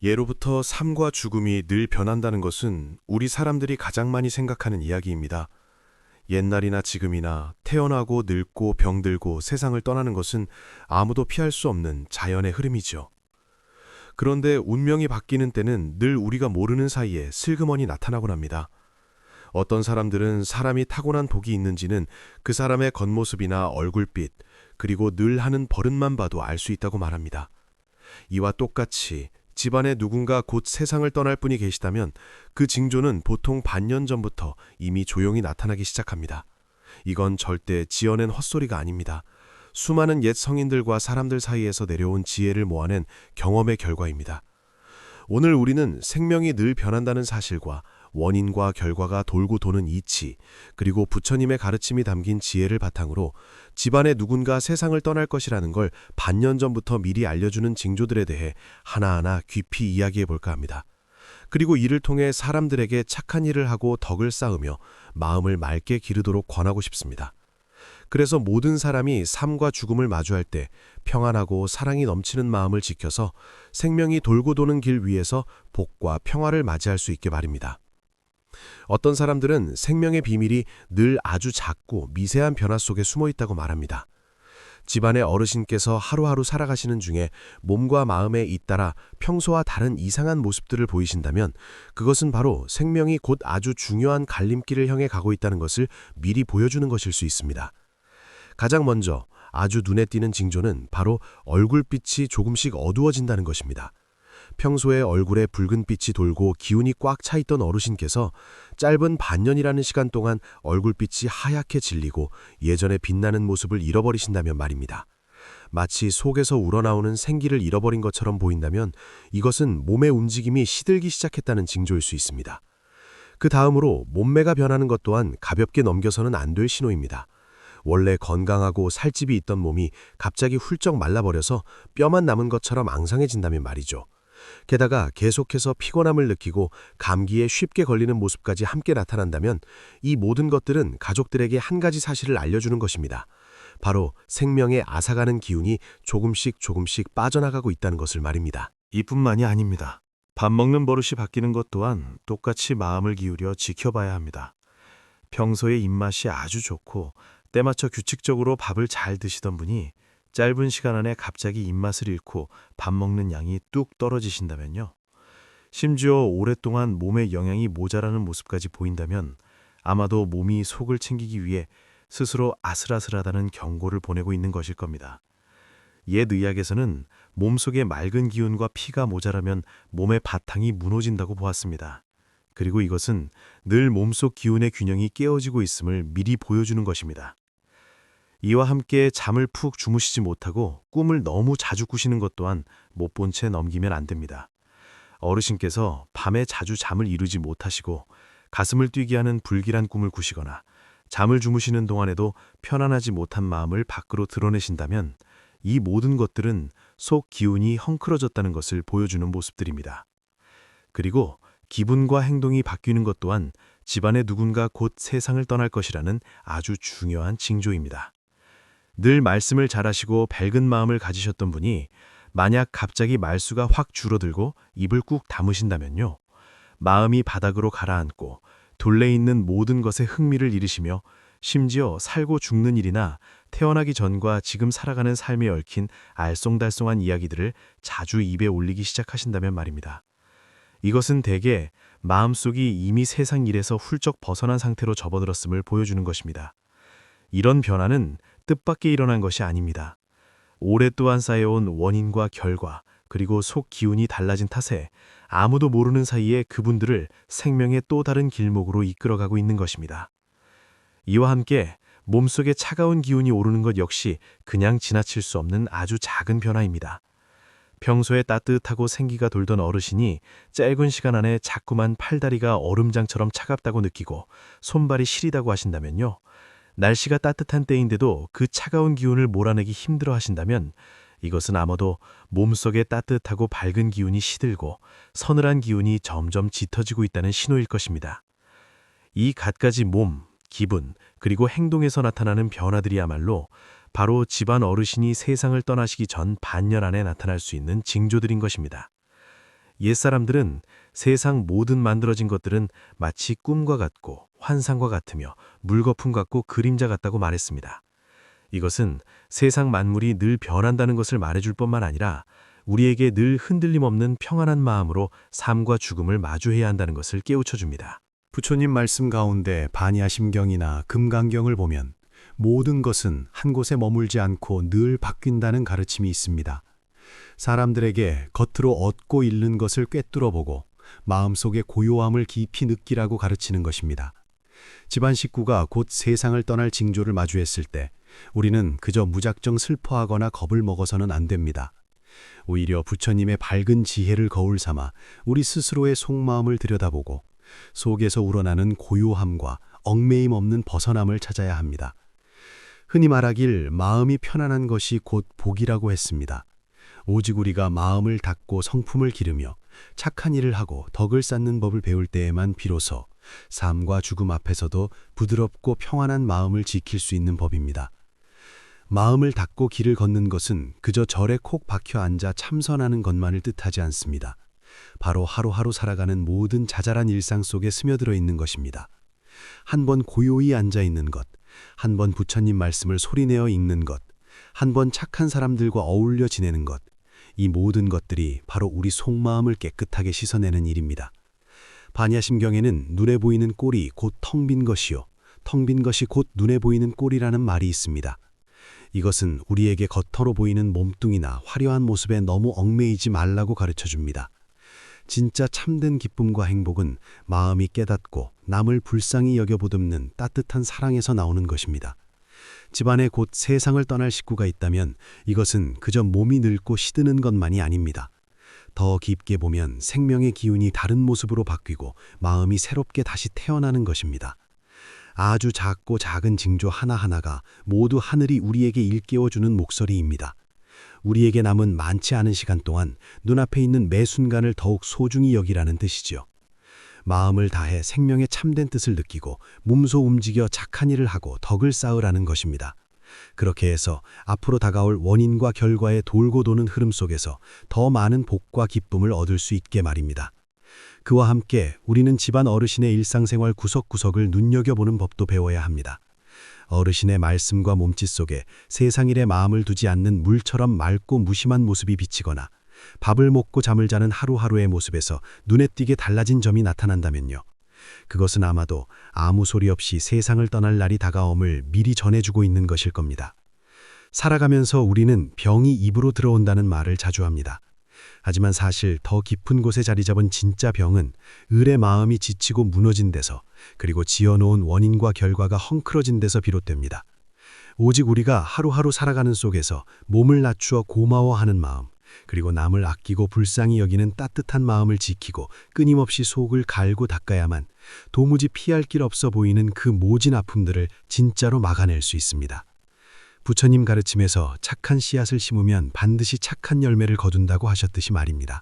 예로부터 삶과 죽음이 늘 변한다는 것은 우리 사람들이 가장 많이 생각하는 이야기입니다. 옛날이나 지금이나 태어나고 늙고 병들고 세상을 떠나는 것은 아무도 피할 수 없는 자연의 흐름이죠. 그런데 운명이 바뀌는 때는 늘 우리가 모르는 사이에 슬그머니 나타나곤 합니다. 어떤 사람들은 사람이 타고난 복이 있는지는 그 사람의 겉모습이나 얼굴빛, 그리고 늘 하는 버릇만 봐도 알 수 있다고 말합니다. 이와 똑같이 집안에 누군가 곧 세상을 떠날 분이 계시다면 그 징조는 보통 반년 전부터 이미 조용히 나타나기 시작합니다. 이건 절대 지어낸 헛소리가 아닙니다. 수많은 옛 성인들과 사람들 사이에서 내려온 지혜를 모아낸 경험의 결과입니다. 오늘 우리는 생명이 늘 변한다는 사실과 원인과 결과가 돌고 도는 이치, 그리고 부처님의 가르침이 담긴 지혜를 바탕으로 집안에 누군가 세상을 떠날 것이라는 걸 반년 전부터 미리 알려주는 징조들에 대해 하나하나 깊이 이야기해 볼까 합니다. 그리고 이를 통해 사람들에게 착한 일을 하고 덕을 쌓으며 마음을 맑게 기르도록 권하고 싶습니다. 그래서 모든 사람이 삶과 죽음을 마주할 때 평안하고 사랑이 넘치는 마음을 지켜서 생명이 돌고 도는 길 위에서 복과 평화를 맞이할 수 있게 말입니다. 어떤 사람들은 생명의 비밀이 늘 아주 작고 미세한 변화 속에 숨어 있다고 말합니다. 집안의 어르신께서 하루하루 살아가시는 중에 몸과 마음에 잇따라 평소와 다른 이상한 모습들을 보이신다면 그것은 바로 생명이 곧 아주 중요한 갈림길을 향해 가고 있다는 것을 미리 보여주는 것일 수 있습니다. 가장 먼저 아주 눈에 띄는 징조는 바로 얼굴빛이 조금씩 어두워진다는 것입니다. 평소에 얼굴에 붉은 빛이 돌고 기운이 꽉 차 있던 어르신께서 짧은 반년이라는 시간 동안 얼굴빛이 하얗게 질리고 예전에 빛나는 모습을 잃어버리신다면 말입니다. 마치 속에서 우러나오는 생기를 잃어버린 것처럼 보인다면 이것은 몸의 움직임이 시들기 시작했다는 징조일 수 있습니다. 그 다음으로 몸매가 변하는 것 또한 가볍게 넘겨서는 안 될 신호입니다. 원래 건강하고 살집이 있던 몸이 갑자기 훌쩍 말라버려서 뼈만 남은 것처럼 앙상해진다면 말이죠. 게다가 계속해서 피곤함을 느끼고 감기에 쉽게 걸리는 모습까지 함께 나타난다면 이 모든 것들은 가족들에게 한 가지 사실을 알려주는 것입니다. 바로 생명의 앗아가는 기운이 조금씩 빠져나가고 있다는 것을 말입니다. 이뿐만이 아닙니다. 밥 먹는 버릇이 바뀌는 것 또한 똑같이 마음을 기울여 지켜봐야 합니다. 평소에 입맛이 아주 좋고 때맞춰 규칙적으로 밥을 잘 드시던 분이 짧은 시간 안에 갑자기 입맛을 잃고 밥 먹는 양이 뚝 떨어지신다면요. 심지어 오랫동안 몸에 영양이 모자라는 모습까지 보인다면 아마도 몸이 속을 챙기기 위해 스스로 아슬아슬하다는 경고를 보내고 있는 것일 겁니다. 옛 의학에서는 몸속에 맑은 기운과 피가 모자라면 몸의 바탕이 무너진다고 보았습니다. 그리고 이것은 늘 몸속 기운의 균형이 깨어지고 있음을 미리 보여주는 것입니다. 이와 함께 잠을 푹 주무시지 못하고 꿈을 너무 자주 꾸시는 것 또한 못 본 채 넘기면 안 됩니다. 어르신께서 밤에 자주 잠을 이루지 못하시고 가슴을 뛰게 하는 불길한 꿈을 꾸시거나 잠을 주무시는 동안에도 편안하지 못한 마음을 밖으로 드러내신다면 이 모든 것들은 속 기운이 헝클어졌다는 것을 보여주는 모습들입니다. 그리고 기분과 행동이 바뀌는 것 또한 집안에 누군가 곧 세상을 떠날 것이라는 아주 중요한 징조입니다. 늘 말씀을 잘하시고 밝은 마음을 가지셨던 분이 만약 갑자기 말수가 확 줄어들고 입을 꾹 다무신다면요. 마음이 바닥으로 가라앉고 둘레 있는 모든 것에 흥미를 잃으시며 심지어 살고 죽는 일이나 태어나기 전과 지금 살아가는 삶에 얽힌 알쏭달쏭한 이야기들을 자주 입에 올리기 시작하신다면 말입니다. 이것은 대개 마음속이 이미 세상 일에서 훌쩍 벗어난 상태로 접어들었음을 보여주는 것입니다. 이런 변화는 뜻밖의 일어난 것이 아닙니다. 오랫동안 쌓여온 원인과 결과, 그리고 속 기운이 달라진 탓에 아무도 모르는 사이에 그분들을 생명의 또 다른 길목으로 이끌어가고 있는 것입니다. 이와 함께 몸속에 차가운 기운이 오르는 것 역시 그냥 지나칠 수 없는 아주 작은 변화입니다. 평소에 따뜻하고 생기가 돌던 어르신이 짧은 시간 안에 자꾸만 팔다리가 얼음장처럼 차갑다고 느끼고 손발이 시리다고 하신다면요. 날씨가 따뜻한 때인데도 그 차가운 기운을 몰아내기 힘들어 하신다면 이것은 아마도 몸속에 따뜻하고 밝은 기운이 시들고 서늘한 기운이 점점 짙어지고 있다는 신호일 것입니다. 이 갖가지 몸, 기분, 그리고 행동에서 나타나는 변화들이야말로 바로 집안 어르신이 세상을 떠나시기 전 반년 안에 나타날 수 있는 징조들인 것입니다. 옛사람들은 세상 모든 만들어진 것들은 마치 꿈과 같고 환상과 같으며 물거품 같고 그림자 같다고 말했습니다. 이것은 세상 만물이 늘 변한다는 것을 말해줄 뿐만 아니라 우리에게 늘 흔들림 없는 평안한 마음으로 삶과 죽음을 마주해야 한다는 것을 깨우쳐줍니다. 부처님 말씀 가운데 반야심경이나 금강경을 보면 모든 것은 한 곳에 머물지 않고 늘 바뀐다는 가르침이 있습니다. 사람들에게 겉으로 얻고 잃는 것을 꿰뚫어보고 마음속의 고요함을 깊이 느끼라고 가르치는 것입니다. 집안 식구가 곧 세상을 떠날 징조를 마주했을 때 우리는 그저 무작정 슬퍼하거나 겁을 먹어서는 안 됩니다. 오히려 부처님의 밝은 지혜를 거울 삼아 우리 스스로의 속마음을 들여다보고 속에서 우러나는 고요함과 얽매임 없는 벗어남을 찾아야 합니다. 흔히 말하길 마음이 편안한 것이 곧 복이라고 했습니다. 오직 우리가 마음을 닫고 성품을 기르며 착한 일을 하고 덕을 쌓는 법을 배울 때에만 비로소 삶과 죽음 앞에서도 부드럽고 평안한 마음을 지킬 수 있는 법입니다. 마음을 닫고 길을 걷는 것은 그저 절에 콕 박혀 앉아 참선하는 것만을 뜻하지 않습니다. 바로 하루하루 살아가는 모든 자잘한 일상 속에 스며들어 있는 것입니다. 한 번 고요히 앉아 있는 것, 한 번 부처님 말씀을 소리내어 읽는 것, 한 번 착한 사람들과 어울려 지내는 것, 이 모든 것들이 바로 우리 속마음을 깨끗하게 씻어내는 일입니다. 반야심경에는 눈에 보이는 꼴이 곧 텅 빈 것이요, 텅 빈 것이 곧 눈에 보이는 꼴이라는 말이 있습니다. 이것은 우리에게 겉으로 보이는 몸뚱이나 화려한 모습에 너무 얽매이지 말라고 가르쳐줍니다. 진짜 참된 기쁨과 행복은 마음이 깨닫고 남을 불쌍히 여겨보듬는 따뜻한 사랑에서 나오는 것입니다. 집안에 곧 세상을 떠날 식구가 있다면 이것은 그저 몸이 늙고 시드는 것만이 아닙니다. 더 깊게 보면 생명의 기운이 다른 모습으로 바뀌고 마음이 새롭게 다시 태어나는 것입니다. 아주 작고 작은 징조 하나하나가 모두 하늘이 우리에게 일깨워주는 목소리입니다. 우리에게 남은 많지 않은 시간 동안 눈앞에 있는 매 순간을 더욱 소중히 여기라는 뜻이죠. 마음을 다해 생명의 참된 뜻을 느끼고 몸소 움직여 착한 일을 하고 덕을 쌓으라는 것입니다. 그렇게 해서 앞으로 다가올 원인과 결과의 돌고 도는 흐름 속에서 더 많은 복과 기쁨을 얻을 수 있게 말입니다. 그와 함께 우리는 집안 어르신의 일상생활 구석구석을 눈여겨보는 법도 배워야 합니다. 어르신의 말씀과 몸짓 속에 세상일에 마음을 두지 않는 물처럼 맑고 무심한 모습이 비치거나 밥을 먹고 잠을 자는 하루하루의 모습에서 눈에 띄게 달라진 점이 나타난다면요. 그것은 아마도 아무 소리 없이 세상을 떠날 날이 다가옴을 미리 전해주고 있는 것일 겁니다. 살아가면서 우리는 병이 입으로 들어온다는 말을 자주 합니다. 하지만 사실 더 깊은 곳에 자리 잡은 진짜 병은 을의 마음이 지치고 무너진 데서, 그리고 지어놓은 원인과 결과가 헝클어진 데서 비롯됩니다. 오직 우리가 하루하루 살아가는 속에서 몸을 낮추어 고마워하는 마음, 그리고 남을 아끼고 불쌍히 여기는 따뜻한 마음을 지키고 끊임없이 속을 갈고 닦아야만 도무지 피할 길 없어 보이는 그 모진 아픔들을 진짜로 막아낼 수 있습니다. 부처님 가르침에서 착한 씨앗을 심으면 반드시 착한 열매를 거둔다고 하셨듯이 말입니다.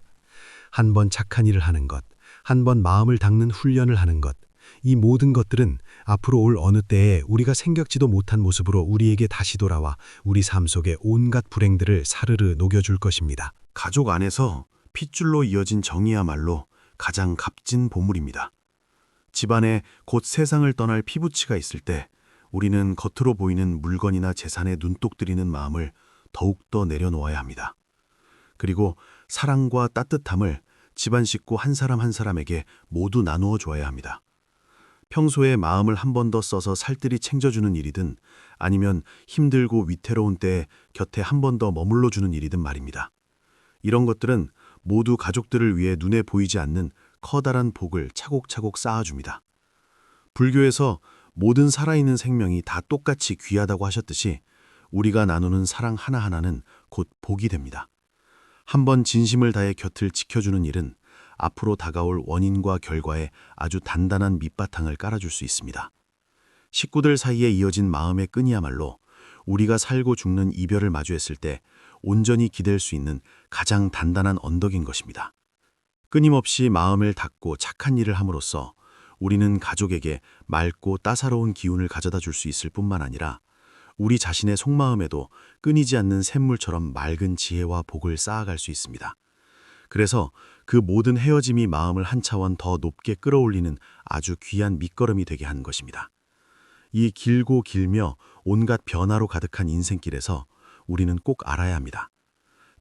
한 번 착한 일을 하는 것, 한 번 마음을 닦는 훈련을 하는 것, 이 모든 것들은 앞으로 올 어느 때에 우리가 생각지도 못한 모습으로 우리에게 다시 돌아와 우리 삶 속의 온갖 불행들을 사르르 녹여줄 것입니다. 가족 안에서 핏줄로 이어진 정이야말로 가장 값진 보물입니다. 집안에 곧 세상을 떠날 피부치가 있을 때 우리는 겉으로 보이는 물건이나 재산에 눈독 들이는 마음을 더욱더 내려놓아야 합니다. 그리고 사랑과 따뜻함을 집안 식구 한 사람 한 사람에게 모두 나누어 줘야 합니다. 평소에 마음을 한 번 더 써서 살뜰히 챙겨주는 일이든 아니면 힘들고 위태로운 때에 곁에 한 번 더 머물러 주는 일이든 말입니다. 이런 것들은 모두 가족들을 위해 눈에 보이지 않는 커다란 복을 차곡차곡 쌓아줍니다. 불교에서 모든 살아있는 생명이 다 똑같이 귀하다고 하셨듯이 우리가 나누는 사랑 하나하나는 곧 복이 됩니다. 한번 진심을 다해 곁을 지켜주는 일은 앞으로 다가올 원인과 결과에 아주 단단한 밑바탕을 깔아줄 수 있습니다. 식구들 사이에 이어진 마음의 끈이야말로 우리가 살고 죽는 이별을 마주했을 때 온전히 기댈 수 있는 가장 단단한 언덕인 것입니다. 끊임없이 마음을 닫고 착한 일을 함으로써 우리는 가족에게 맑고 따사로운 기운을 가져다 줄 수 있을 뿐만 아니라 우리 자신의 속마음에도 끊이지 않는 샘물처럼 맑은 지혜와 복을 쌓아갈 수 있습니다. 그래서 그 모든 헤어짐이 마음을 한 차원 더 높게 끌어올리는 아주 귀한 밑거름이 되게 한 것입니다. 이 길고 길며 온갖 변화로 가득한 인생길에서 우리는 꼭 알아야 합니다.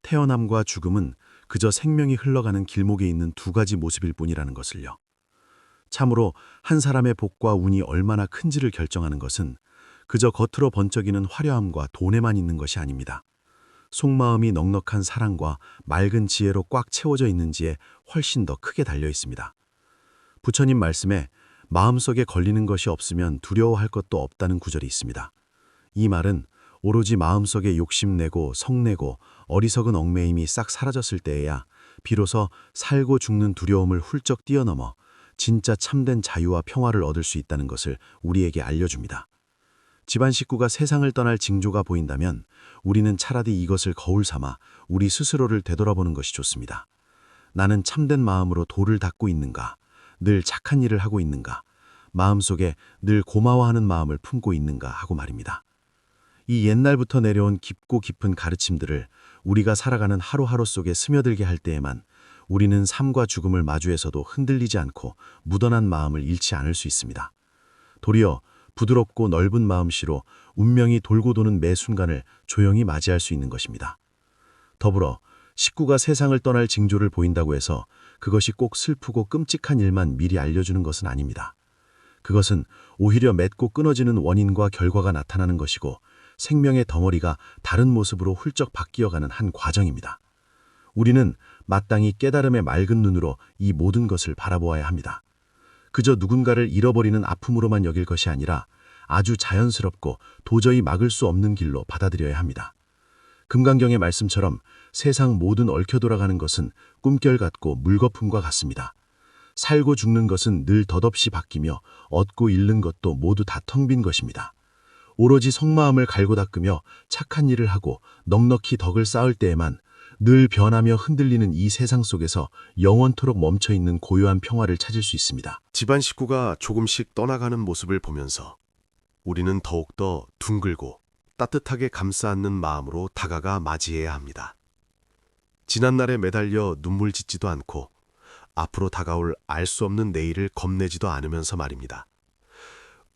태어남과 죽음은 그저 생명이 흘러가는 길목에 있는 두 가지 모습일 뿐이라는 것을요. 참으로 한 사람의 복과 운이 얼마나 큰지를 결정하는 것은 그저 겉으로 번쩍이는 화려함과 돈에만 있는 것이 아닙니다. 속마음이 넉넉한 사랑과 맑은 지혜로 꽉 채워져 있는지에 훨씬 더 크게 달려 있습니다. 부처님 말씀에 마음속에 걸리는 것이 없으면 두려워할 것도 없다는 구절이 있습니다. 이 말은 오로지 마음속에 욕심내고 성내고 어리석은 얽매임이 싹 사라졌을 때에야 비로소 살고 죽는 두려움을 훌쩍 뛰어넘어 진짜 참된 자유와 평화를 얻을 수 있다는 것을 우리에게 알려줍니다. 집안 식구가 세상을 떠날 징조가 보인다면 우리는 차라리 이것을 거울 삼아 우리 스스로를 되돌아보는 것이 좋습니다. 나는 참된 마음으로 도를 닦고 있는가? 늘 착한 일을 하고 있는가? 마음속에 늘 고마워하는 마음을 품고 있는가 하고 말입니다. 이 옛날부터 내려온 깊고 깊은 가르침들을 우리가 살아가는 하루하루 속에 스며들게 할 때에만 우리는 삶과 죽음을 마주해서도 흔들리지 않고 무던한 마음을 잃지 않을 수 있습니다. 도리어 부드럽고 넓은 마음씨로 운명이 돌고 도는 매 순간을 조용히 맞이할 수 있는 것입니다. 더불어 식구가 세상을 떠날 징조를 보인다고 해서 그것이 꼭 슬프고 끔찍한 일만 미리 알려주는 것은 아닙니다. 그것은 오히려 맺고 끊어지는 원인과 결과가 나타나는 것이고 생명의 덩어리가 다른 모습으로 훌쩍 바뀌어가는 한 과정입니다. 우리는 마땅히 깨달음의 맑은 눈으로 이 모든 것을 바라보아야 합니다. 그저 누군가를 잃어버리는 아픔으로만 여길 것이 아니라 아주 자연스럽고 도저히 막을 수 없는 길로 받아들여야 합니다. 금강경의 말씀처럼 세상 모든 얽혀 돌아가는 것은 꿈결 같고 물거품과 같습니다. 살고 죽는 것은 늘 덧없이 바뀌며 얻고 잃는 것도 모두 다 텅 빈 것입니다. 오로지 속마음을 갈고 닦으며 착한 일을 하고 넉넉히 덕을 쌓을 때에만 늘 변하며 흔들리는 이 세상 속에서 영원토록 멈춰있는 고요한 평화를 찾을 수 있습니다. 집안 식구가 조금씩 떠나가는 모습을 보면서 우리는 더욱더 둥글고 따뜻하게 감싸 안는 마음으로 다가가 맞이해야 합니다. 지난날에 매달려 눈물 짓지도 않고 앞으로 다가올 알 수 없는 내일을 겁내지도 않으면서 말입니다.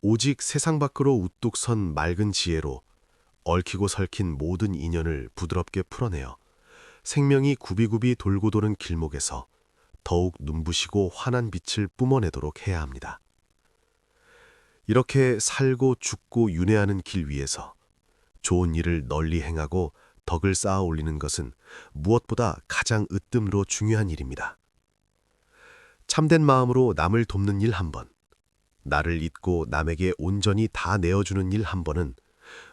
오직 세상 밖으로 우뚝 선 맑은 지혜로 얽히고 설킨 모든 인연을 부드럽게 풀어내어 생명이 굽이굽이 돌고 도는 길목에서 더욱 눈부시고 환한 빛을 뿜어내도록 해야 합니다. 이렇게 살고 죽고 윤회하는 길 위에서 좋은 일을 널리 행하고 덕을 쌓아 올리는 것은 무엇보다 가장 으뜸으로 중요한 일입니다. 참된 마음으로 남을 돕는 일 한 번, 나를 잊고 남에게 온전히 다 내어주는 일 한 번은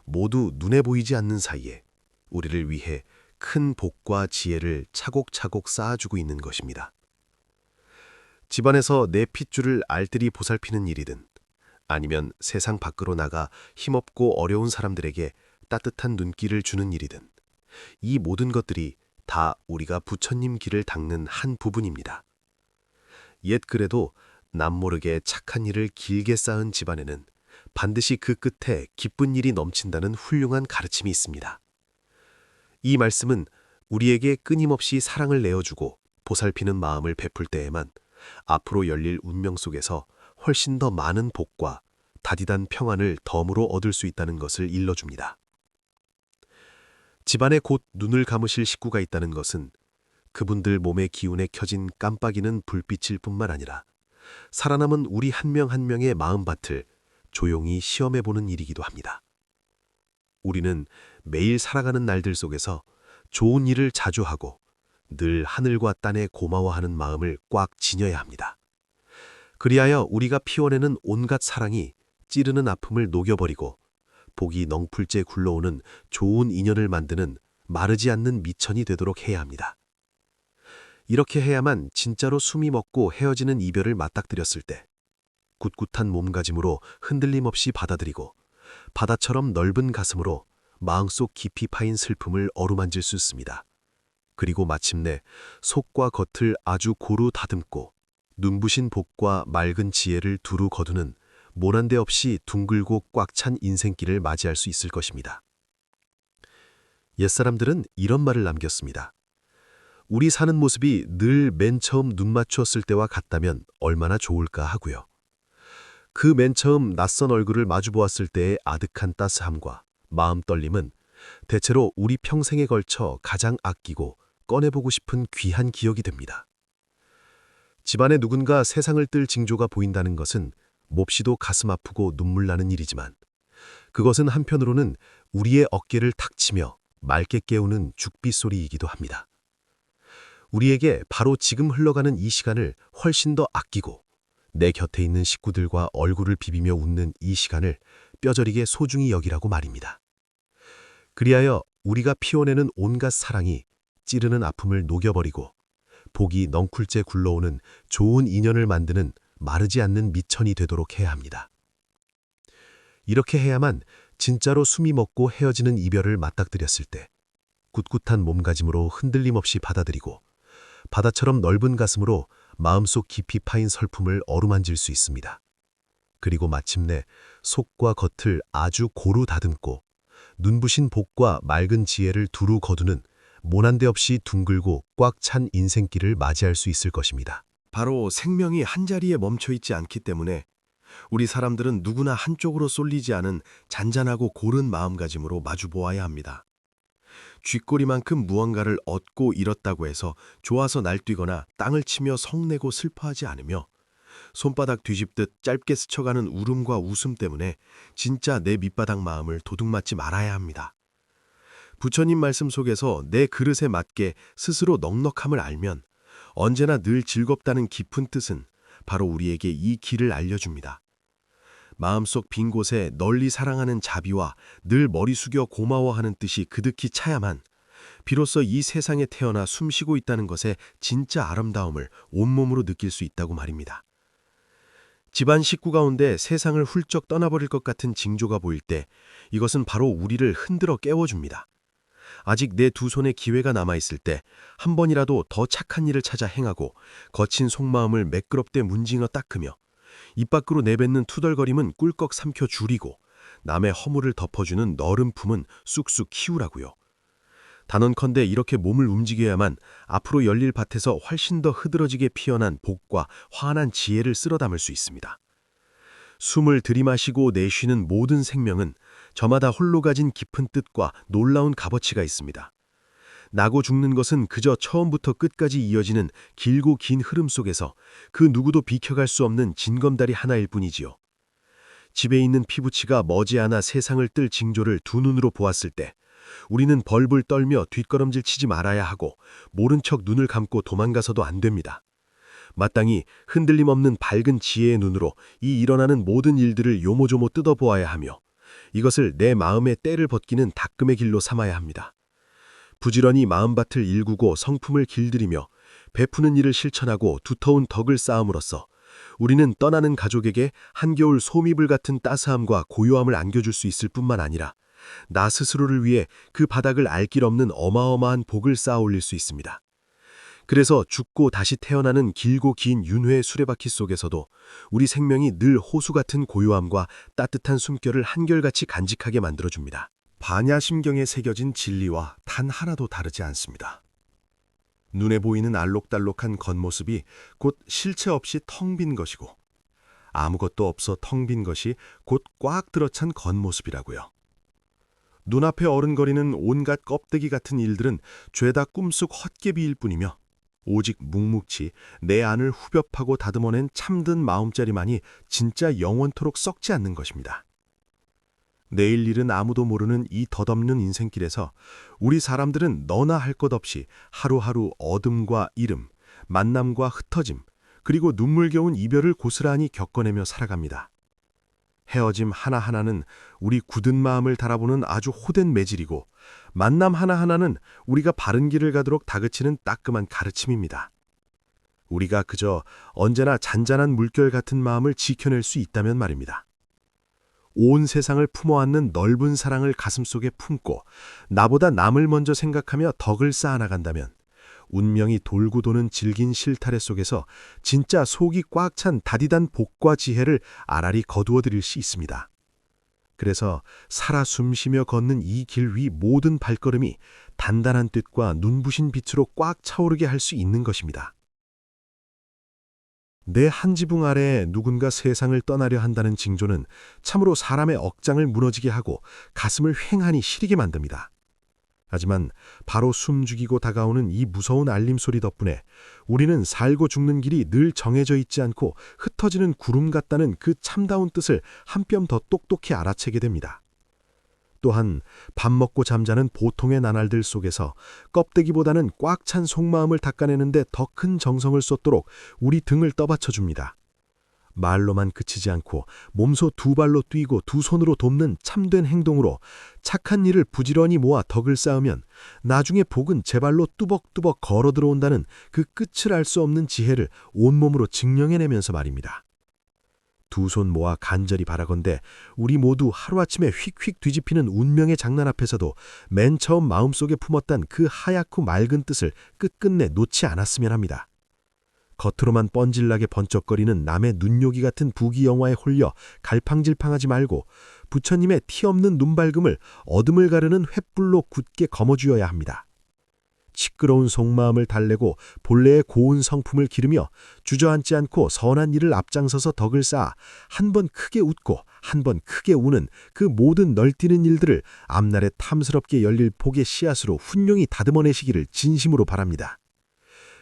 모두 눈에 보이지 않는 사이에 우리를 위해 큰 복과 지혜를 차곡차곡 쌓아주고 있는 것입니다. 집안에서 내 핏줄을 알뜰히 보살피는 일이든 아니면 세상 밖으로 나가 힘없고 어려운 사람들에게 따뜻한 눈길을 주는 일이든 이 모든 것들이 다 우리가 부처님 길을 닦는 한 부분입니다. 옛 그래도 남모르게 착한 일을 길게 쌓은 집안에는 반드시 그 끝에 기쁜 일이 넘친다는 훌륭한 가르침이 있습니다. 이 말씀은 우리에게 끊임없이 사랑을 내어주고 보살피는 마음을 베풀 때에만 앞으로 열릴 운명 속에서 훨씬 더 많은 복과 다디단 평안을 덤으로 얻을 수 있다는 것을 일러줍니다. 집안에 곧 눈을 감으실 식구가 있다는 것은 그분들 몸의 기운에 켜진 깜빡이는 불빛일 뿐만 아니라 살아남은 우리 한 명 한 명의 마음밭을 조용히 시험해보는 일이기도 합니다. 우리는 매일 살아가는 날들 속에서 좋은 일을 자주 하고 늘 하늘과 땅에 고마워하는 마음을 꽉 지녀야 합니다. 그리하여 우리가 피워내는 온갖 사랑이 찌르는 아픔을 녹여버리고 복이 넝풀째 굴러오는 좋은 인연을 만드는 마르지 않는 미천이 되도록 해야 합니다. 이렇게 해야만 진짜로 숨이 먹고 헤어지는 이별을 맞닥뜨렸을 때 꿋꿋한 몸가짐으로 흔들림 없이 받아들이고 바다처럼 넓은 가슴으로 마음속 깊이 파인 슬픔을 어루만질 수 있습니다. 그리고 마침내 속과 겉을 아주 고루 다듬고 눈부신 복과 맑은 지혜를 두루 거두는 모난데 없이 둥글고 꽉 찬 인생길을 맞이할 수 있을 것입니다. 옛사람들은 이런 말을 남겼습니다. 우리 사는 모습이 늘 맨 처음 눈 맞추었을 때와 같다면 얼마나 좋을까 하고요. 그 맨 처음 낯선 얼굴을 마주보았을 때의 아득한 따스함과 마음 떨림은 대체로 우리 평생에 걸쳐 가장 아끼고 꺼내보고 싶은 귀한 기억이 됩니다. 집안에 누군가 세상을 뜰 징조가 보인다는 것은 몹시도 가슴 아프고 눈물 나는 일이지만 그것은 한편으로는 우리의 어깨를 탁 치며 맑게 깨우는 죽빗소리이기도 합니다. 우리에게 바로 지금 흘러가는 이 시간을 훨씬 더 아끼고 내 곁에 있는 식구들과 얼굴을 비비며 웃는 이 시간을 뼈저리게 소중히 여기라고 말입니다. 그리하여 우리가 피워내는 온갖 사랑이 찌르는 아픔을 녹여버리고 복이 넝쿨째 굴러오는 좋은 인연을 만드는 마르지 않는 미천이 되도록 해야 합니다. 이렇게 해야만 진짜로 숨이 먹고 헤어지는 이별을 맞닥뜨렸을 때 꿋꿋한 몸가짐으로 흔들림 없이 받아들이고 바다처럼 넓은 가슴으로 마음속 깊이 파인 슬픔을 어루만질 수 있습니다. 그리고 마침내 속과 겉을 아주 고루 다듬고 눈부신 복과 맑은 지혜를 두루 거두는 모난데 없이 둥글고 꽉 찬 인생길을 맞이할 수 있을 것입니다. 바로 생명이 한자리에 멈춰 있지 않기 때문에 우리 사람들은 누구나 한쪽으로 쏠리지 않은 잔잔하고 고른 마음가짐으로 마주보아야 합니다. 쥐꼬리만큼 무언가를 얻고 잃었다고 해서 좋아서 날뛰거나 땅을 치며 성내고 슬퍼하지 않으며 손바닥 뒤집듯 짧게 스쳐가는 울음과 웃음 때문에 진짜 내 밑바닥 마음을 도둑맞지 말아야 합니다. 부처님 말씀 속에서 내 그릇에 맞게 스스로 넉넉함을 알면 언제나 늘 즐겁다는 깊은 뜻은 바로 우리에게 이 길을 알려줍니다. 마음속 빈 곳에 널리 사랑하는 자비와 늘 머리 숙여 고마워하는 뜻이 그득히 차야만 비로소 이 세상에 태어나 숨쉬고 있다는 것의 진짜 아름다움을 온몸으로 느낄 수 있다고 말입니다. 집안 식구 가운데 세상을 훌쩍 떠나버릴 것 같은 징조가 보일 때 이것은 바로 우리를 흔들어 깨워줍니다. 아직 내 두 손에 기회가 남아있을 때 한 번이라도 더 착한 일을 찾아 행하고 거친 속마음을 매끄럽게 문징어 닦으며 입 밖으로 내뱉는 투덜거림은 꿀꺽 삼켜 줄이고 남의 허물을 덮어주는 너른 품은 쑥쑥 키우라고요. 단언컨대 이렇게 몸을 움직여야만 앞으로 열릴 밭에서 훨씬 더 흐드러지게 피어난 복과 환한 지혜를 쓸어 담을 수 있습니다. 숨을 들이마시고 내쉬는 모든 생명은 저마다 홀로 가진 깊은 뜻과 놀라운 값어치가 있습니다. 나고 죽는 것은 그저 처음부터 끝까지 이어지는 길고 긴 흐름 속에서 그 누구도 비켜갈 수 없는 징검다리 하나일 뿐이지요. 집에 있는 피부치가 머지않아 세상을 뜰 징조를 두 눈으로 보았을 때 우리는 벌벌 떨며 뒷걸음질 치지 말아야 하고 모른 척 눈을 감고 도망가서도 안 됩니다. 마땅히 흔들림 없는 밝은 지혜의 눈으로 이 일어나는 모든 일들을 요모조모 뜯어보아야 하며 이것을 내 마음의 때를 벗기는 닦음의 길로 삼아야 합니다. 부지런히 마음밭을 일구고 성품을 길들이며 베푸는 일을 실천하고 두터운 덕을 쌓음으로써 우리는 떠나는 가족에게 한겨울 소미불 같은 따스함과 고요함을 안겨줄 수 있을 뿐만 아니라 나 스스로를 위해 그 바닥을 알 길 없는 어마어마한 복을 쌓아 올릴 수 있습니다. 그래서 죽고 다시 태어나는 길고 긴 윤회의 수레바퀴 속에서도 우리 생명이 늘 호수 같은 고요함과 따뜻한 숨결을 한결같이 간직하게 만들어줍니다. 반야심경에 새겨진 진리와 단 하나도 다르지 않습니다. 눈에 보이는 알록달록한 겉모습이 곧 실체 없이 텅 빈 것이고 아무것도 없어 텅 빈 것이 곧 꽉 들어찬 겉모습이라고요. 눈앞에 어른거리는 온갖 껍데기 같은 일들은 죄다 꿈속 헛개비일 뿐이며 오직 묵묵히 내 안을 후벼 파고 다듬어낸 참든 마음자리만이 진짜 영원토록 썩지 않는 것입니다. 내일 일은 아무도 모르는 이 덧없는 인생길에서 우리 사람들은 너나 할 것 없이 하루하루 어둠과 이름, 만남과 흩어짐, 그리고 눈물겨운 이별을 고스란히 겪어내며 살아갑니다. 헤어짐 하나하나는 우리 굳은 마음을 달아보는 아주 호된 매질이고 만남 하나하나는 우리가 바른 길을 가도록 다그치는 따끔한 가르침입니다. 우리가 그저 언제나 잔잔한 물결 같은 마음을 지켜낼 수 있다면 말입니다. 온 세상을 품어안는 넓은 사랑을 가슴속에 품고 나보다 남을 먼저 생각하며 덕을 쌓아나간다면 운명이 돌고 도는 질긴 실타래 속에서 진짜 속이 꽉 찬 다디단 복과 지혜를 알알이 거두어 드릴 수 있습니다. 그래서 살아 숨쉬며 걷는 이 길 위 모든 발걸음이 단단한 뜻과 눈부신 빛으로 꽉 차오르게 할 수 있는 것입니다. 내 한 지붕 아래 누군가 세상을 떠나려 한다는 징조는 참으로 사람의 억장을 무너지게 하고 가슴을 휑하니 시리게 만듭니다. 하지만 바로 숨죽이고 다가오는 이 무서운 알림 소리 덕분에 우리는 살고 죽는 길이 늘 정해져 있지 않고 흩어지는 구름 같다는 그 참다운 뜻을 한 뼘 더 똑똑히 알아채게 됩니다. 또한 밥 먹고 잠자는 보통의 나날들 속에서 껍데기보다는 꽉 찬 속마음을 닦아내는데 더 큰 정성을 쏟도록 우리 등을 떠받쳐 줍니다. 말로만 그치지 않고 몸소 두 발로 뛰고 두 손으로 돕는 참된 행동으로 착한 일을 부지런히 모아 덕을 쌓으면 나중에 복은 제 발로 뚜벅뚜벅 걸어 들어온다는 그 끝을 알 수 없는 지혜를 온몸으로 증명해내면서 말입니다. 두 손 모아 간절히 바라건대 우리 모두 하루아침에 휙휙 뒤집히는 운명의 장난 앞에서도 맨 처음 마음속에 품었던 그 하얗고 맑은 뜻을 끝끝내 놓지 않았으면 합니다. 겉으로만 뻔질나게 번쩍거리는 남의 눈요기 같은 부귀 영화에 홀려 갈팡질팡하지 말고 부처님의 티 없는 눈발금을 어둠을 가르는 횃불로 굳게 거머쥐어야 합니다. 시끄러운 속마음을 달래고 본래의 고운 성품을 기르며 주저앉지 않고 선한 일을 앞장서서 덕을 쌓아 한 번 크게 웃고 한 번 크게 우는 그 모든 널뛰는 일들을 앞날에 탐스럽게 열릴 복의 씨앗으로 훌륭히 다듬어내시기를 진심으로 바랍니다.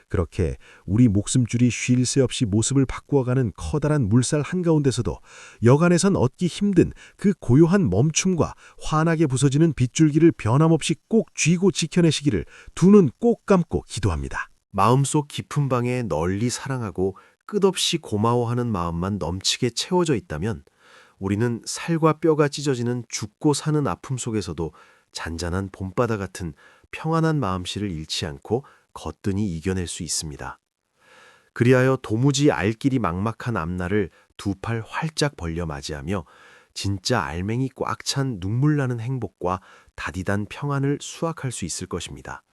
그렇게 우리 목숨줄이 쉴 새 없이 모습을 바꾸어가는 커다란 물살 한가운데서도 여간에선 얻기 힘든 그 고요한 멈춤과 환하게 부서지는 빗줄기를 변함없이 꼭 쥐고 지켜내시기를 두 눈 꼭 감고 기도합니다. 마음속 깊은 방에 널리 사랑하고 끝없이 고마워하는 마음만 넘치게 채워져 있다면 우리는 살과 뼈가 찢어지는 죽고 사는 아픔 속에서도 잔잔한 봄바다 같은 평안한 마음씨를 잃지 않고 거뜬히 이겨낼 수 있습니다. 그리하여 도무지 알 길이 막막한 앞날을 두 팔 활짝 벌려 맞이하며 진짜 알맹이 꽉 찬 눈물 나는 행복과 다디단 평안을 수확할 수 있을 것입니다.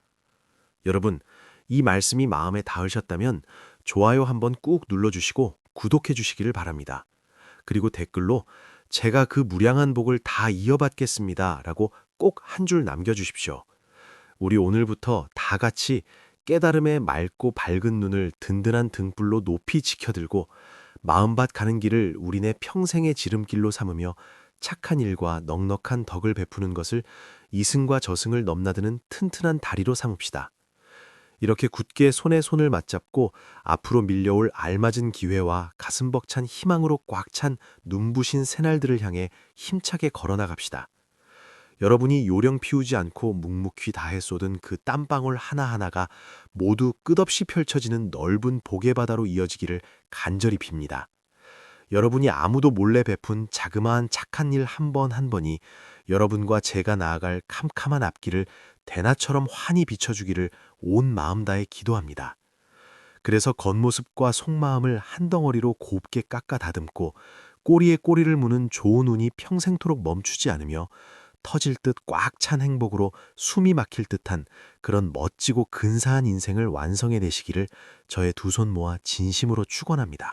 여러분, 이 말씀이 마음에 닿으셨다면 좋아요 한번 꾹 눌러주시고 구독해 주시기를 바랍니다. 그리고 댓글로 제가 그 무량한 복을 다 이어받겠습니다 라고 꼭 한 줄 남겨주십시오. 우리 오늘부터 다 같이 깨달음의 맑고 밝은 눈을 든든한 등불로 높이 지켜들고 마음밭 가는 길을 우리네 평생의 지름길로 삼으며 착한 일과 넉넉한 덕을 베푸는 것을 이승과 저승을 넘나드는 튼튼한 다리로 삼읍시다. 이렇게 굳게 손에 손을 맞잡고 앞으로 밀려올 알맞은 기회와 가슴 벅찬 희망으로 꽉 찬 눈부신 새날들을 향해 힘차게 걸어나갑시다. 여러분이 요령 피우지 않고 묵묵히 다해 쏟은 그 땀방울 하나하나가 모두 끝없이 펼쳐지는 넓은 복의 바다로 이어지기를 간절히 빕니다. 여러분이 아무도 몰래 베푼 자그마한 착한 일 한 번 한 번이 여러분과 제가 나아갈 캄캄한 앞길을 대낮처럼 환히 비춰주기를 온 마음 다해 기도합니다. 그래서 겉모습과 속마음을 한 덩어리로 곱게 깎아 다듬고 꼬리에 꼬리를 무는 좋은 운이 평생토록 멈추지 않으며 터질 듯 꽉 찬 행복으로 숨이 막힐 듯한 그런 멋지고 근사한 인생을 완성해내시기를 저의 두 손 모아 진심으로 축원합니다.